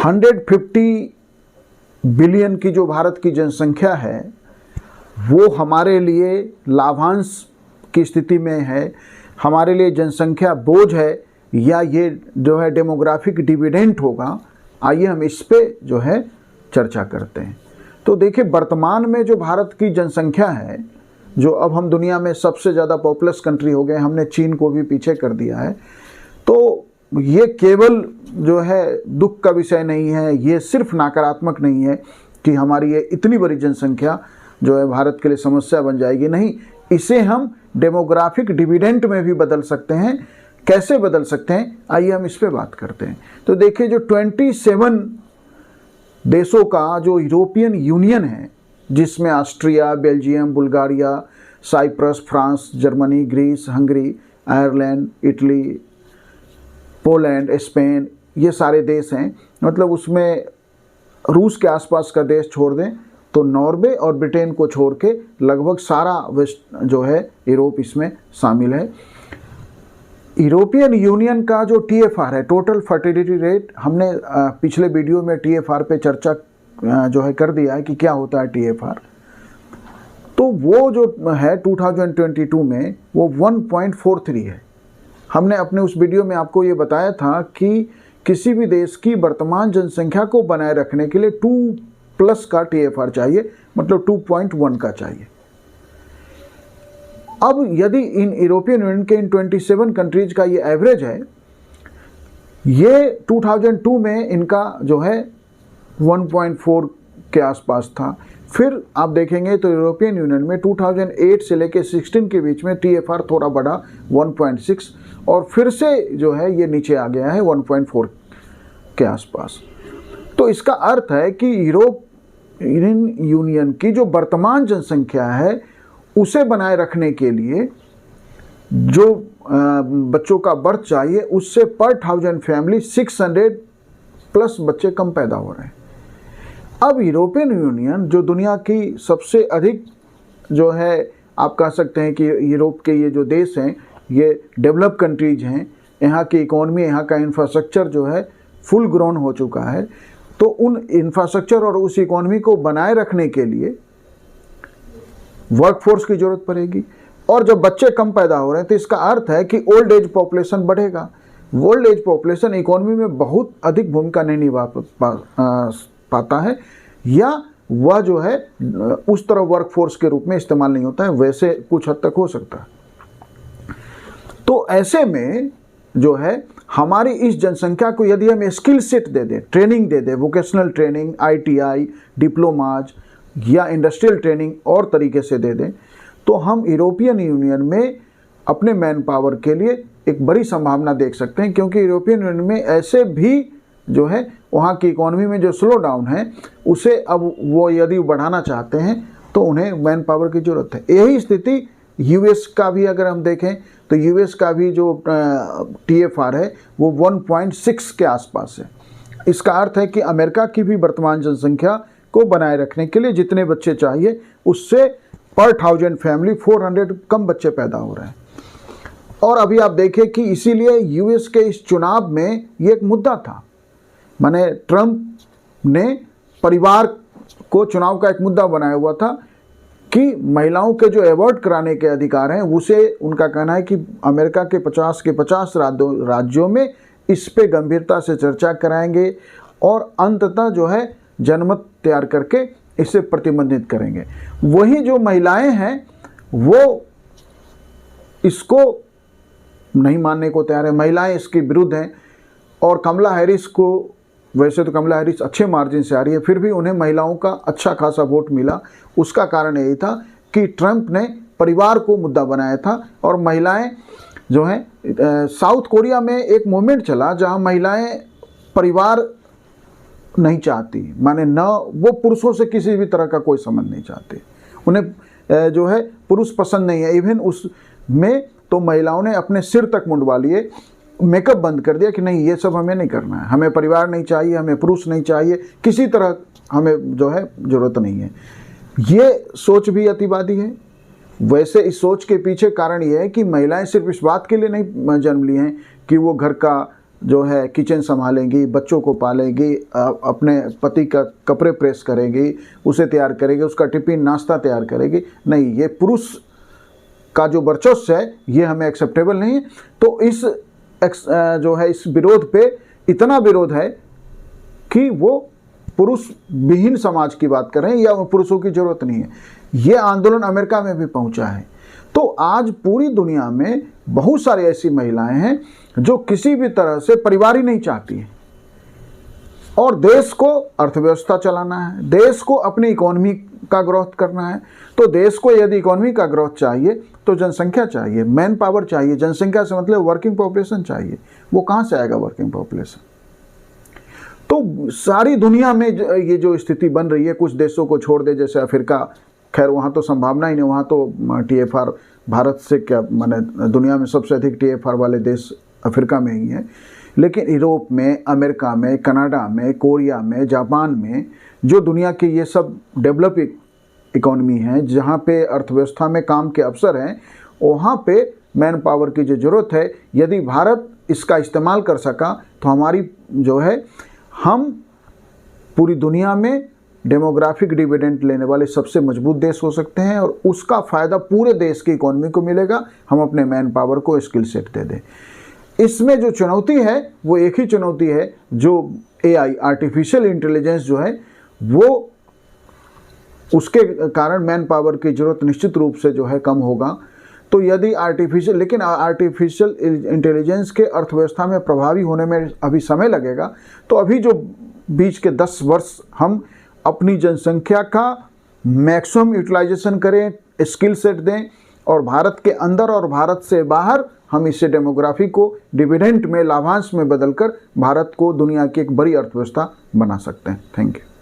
150 billion की जो भारत की जनसंख्या है वो हमारे लिए लाभांश की स्थिति में है, हमारे लिए जनसंख्या बोझ है, या ये जो है डेमोग्राफिक डिविडेंड होगा। आइए हम इस पे जो है चर्चा करते हैं। तो देखिए, वर्तमान में जो भारत की जनसंख्या है, जो अब हम दुनिया में सबसे ज़्यादा पॉपुलस कंट्री हो गए, हमने चीन को भी पीछे कर दिया है। तो ये केवल जो है दुख का विषय नहीं है, ये सिर्फ नकारात्मक नहीं है कि हमारी ये इतनी बड़ी जनसंख्या जो है भारत के लिए समस्या बन जाएगी। नहीं, इसे हम डेमोग्राफिक डिविडेंड में भी बदल सकते हैं। कैसे बदल सकते हैं, आइए हम इस पे बात करते हैं। तो देखिए, जो 27 देशों का जो यूरोपियन यूनियन है, जिसमें Austria, Belgium, Bulgaria, Cyprus, France, Germany, Greece, Hungary, Ireland, Italy, Poland, Spain, ये सारे देश हैं। मतलब उसमें रूस के आसपास का देश छोड़ दें तो नॉर्वे और ब्रिटेन को छोड़ के लगभग सारा वेस्ट जो है यूरोप इसमें शामिल है। यूरोपियन यूनियन का जो TFR है, टोटल फर्टिलिटी रेट, हमने पिछले वीडियो में TFR पे चर्चा जो है कर दिया है कि क्या होता है TFR। तो वो जो है 2022 में वो 1.43 है। हमने अपने उस वीडियो में आपको ये बताया था कि किसी भी देश की वर्तमान जनसंख्या को बनाए रखने के लिए 2+ का TFR चाहिए, मतलब 2.1 का चाहिए। अब यदि इन यूरोपियन यूनियन के इन 27 कंट्रीज का ये एवरेज है, ये 2002 में इनका जो है 1.4 के आसपास था। फिर आप देखेंगे तो यूरोपियन यूनियन में 2008 से लेकर 16 के बीच में TFR थोड़ा बढ़ा 1.6, और फिर से जो है ये नीचे आ गया है 1.4 के आसपास। तो इसका अर्थ है कि यूरोपियन यूनियन की जो वर्तमान जनसंख्या है उसे बनाए रखने के लिए जो बच्चों का बर्थ चाहिए, उससे पर 1000 फैमिली 600+ बच्चे कम पैदा हो रहे हैं। अब यूरोपियन यूनियन जो दुनिया की सबसे अधिक जो है, आप कह सकते हैं कि यूरोप के ये जो देश हैं ये डेवलप कंट्रीज हैं, यहाँ की इकोनॉमी, यहाँ का इंफ्रास्ट्रक्चर जो है फुल ग्रोन हो चुका है। तो उन इंफ्रास्ट्रक्चर और उस इकोनॉमी को बनाए रखने के लिए वर्कफोर्स की जरूरत पड़ेगी, और जब बच्चे कम पैदा हो रहे हैं तो इसका अर्थ है कि ओल्ड एज पॉपुलेशन बढ़ेगा। ओल्ड एज पॉपुलेशन इकोनॉमी में बहुत अधिक भूमिका नहीं निभा पाता है, या वह जो है उस तरह वर्कफोर्स के रूप में इस्तेमाल नहीं होता है, वैसे कुछ हद तक हो सकता है। तो ऐसे में जो है हमारी इस जनसंख्या को यदि हम स्किल सेट दे दें, ट्रेनिंग दे दें, वोकेशनल ट्रेनिंग, ITI, डिप्लोमाज या इंडस्ट्रियल ट्रेनिंग और तरीके से दे दें, तो हम यूरोपियन यूनियन में अपने मैन पावर के लिए एक बड़ी संभावना देख सकते हैं। क्योंकि यूरोपियन यूनियन में ऐसे भी जो है वहाँ की इकोनॉमी में जो स्लो डाउन है उसे अब वो यदि बढ़ाना चाहते हैं तो उन्हें मैन पावर की ज़रूरत है। यही स्थिति US का भी अगर हम देखें तो US का भी जो TFR है वो 1.6 के आसपास है। इसका अर्थ है कि अमेरिका की भी वर्तमान जनसंख्या को बनाए रखने के लिए जितने बच्चे चाहिए उससे पर 1000 फैमिली 400 कम बच्चे पैदा हो रहे हैं। और अभी आप देखें कि इसीलिए US के इस चुनाव में ये एक मुद्दा था, माने ट्रंप ने परिवार को चुनाव का एक मुद्दा बनाया हुआ था कि महिलाओं के जो अवॉर्ड कराने के अधिकार हैं उसे, उनका कहना है कि अमेरिका के 50 के 50 राज्यों में इस पे गंभीरता से चर्चा कराएंगे और अंततः जो है जनमत तैयार करके इसे प्रतिबंधित करेंगे। वही जो महिलाएं हैं वो इसको नहीं मानने को तैयार है, महिलाएं इसके विरुद्ध हैं। और कमला हैरिस को, वैसे तो कमला हैरिस अच्छे मार्जिन से आ रही है, फिर भी उन्हें महिलाओं का अच्छा खासा वोट मिला। उसका कारण यही था कि ट्रंप ने परिवार को मुद्दा बनाया था। और महिलाएं जो हैं, साउथ कोरिया में एक मूवमेंट चला जहां महिलाएं परिवार नहीं चाहती, माने न वो पुरुषों से किसी भी तरह का कोई संबंध नहीं चाहते, उन्हें जो है पुरुष पसंद नहीं है। इवन उसमें तो महिलाओं ने अपने सिर तक मुंडवा लिए, मेकअप बंद कर दिया कि नहीं ये सब हमें नहीं करना है, हमें परिवार नहीं चाहिए, हमें पुरुष नहीं चाहिए, किसी तरह हमें जो है ज़रूरत नहीं है। ये सोच भी अतिवादी है। वैसे इस सोच के पीछे कारण ये है कि महिलाएं सिर्फ इस बात के लिए नहीं जन्म ली हैं कि वो घर का जो है किचन संभालेंगी, बच्चों को पालेंगी, अपने पति का कपड़े प्रेस करेगी, उसे तैयार करेगी, उसका टिफिन नाश्ता तैयार करेगी। नहीं, ये पुरुष का जो वर्चस्व है ये हमें एक्सेप्टेबल नहीं है। तो इस जो है इस विरोध पे इतना विरोध है कि वो पुरुष विहीन समाज की बात कर रहे हैं या पुरुषों की जरूरत नहीं है। ये आंदोलन अमेरिका में भी पहुंचा है। तो आज पूरी दुनिया में बहुत सारी ऐसी महिलाएं हैं जो किसी भी तरह से परिवार ही नहीं चाहती है और देश को अर्थव्यवस्था चलाना है, देश को अपनी इकोनॉमी का ग्रोथ करना है। तो देश को यदि इकोनॉमी का ग्रोथ चाहिए तो जनसंख्या चाहिए, मैन पावर चाहिए। जनसंख्या से मतलब वर्किंग पॉपुलेशन चाहिए। वो कहाँ से आएगा वर्किंग पॉपुलेशन? तो सारी दुनिया में ये जो स्थिति बन रही है, कुछ देशों को छोड़ दे जैसे अफ्रीका, खैर वहाँ तो संभावना ही नहीं, वहाँ तो TFR भारत से क्या माने दुनिया में सबसे अधिक TFR वाले देश अफ्रीका में ही हैं। लेकिन यूरोप में, अमेरिका में, कनाडा में, कोरिया में, जापान में, जो दुनिया के ये सब डेवलप इकोनॉमी हैं, जहाँ पे अर्थव्यवस्था में काम के अवसर हैं, वहाँ पे मैन पावर की जो ज़रूरत है, यदि भारत इसका इस्तेमाल कर सका तो हमारी जो है हम पूरी दुनिया में डेमोग्राफिक डिविडेंड लेने वाले सबसे मजबूत देश हो सकते हैं और उसका फ़ायदा पूरे देश की इकोनॉमी को मिलेगा। हम अपने मैन पावर को स्किल सेट दे दें। इसमें जो चुनौती है वो एक ही चुनौती है, जो AI आर्टिफिशियल इंटेलिजेंस जो है वो उसके कारण मैन पावर की ज़रूरत निश्चित रूप से जो है कम होगा। तो यदि आर्टिफिशियल इंटेलिजेंस के अर्थव्यवस्था में प्रभावी होने में अभी समय लगेगा। तो अभी जो बीच के 10 वर्ष हम अपनी जनसंख्या का मैक्सिमम यूटिलाइजेशन करें, स्किल सेट दें और भारत के अंदर और भारत से बाहर हम इसे डेमोग्राफी को डिविडेंड में, लाभांश में बदलकर भारत को दुनिया की एक बड़ी अर्थव्यवस्था बना सकते हैं। Thank you.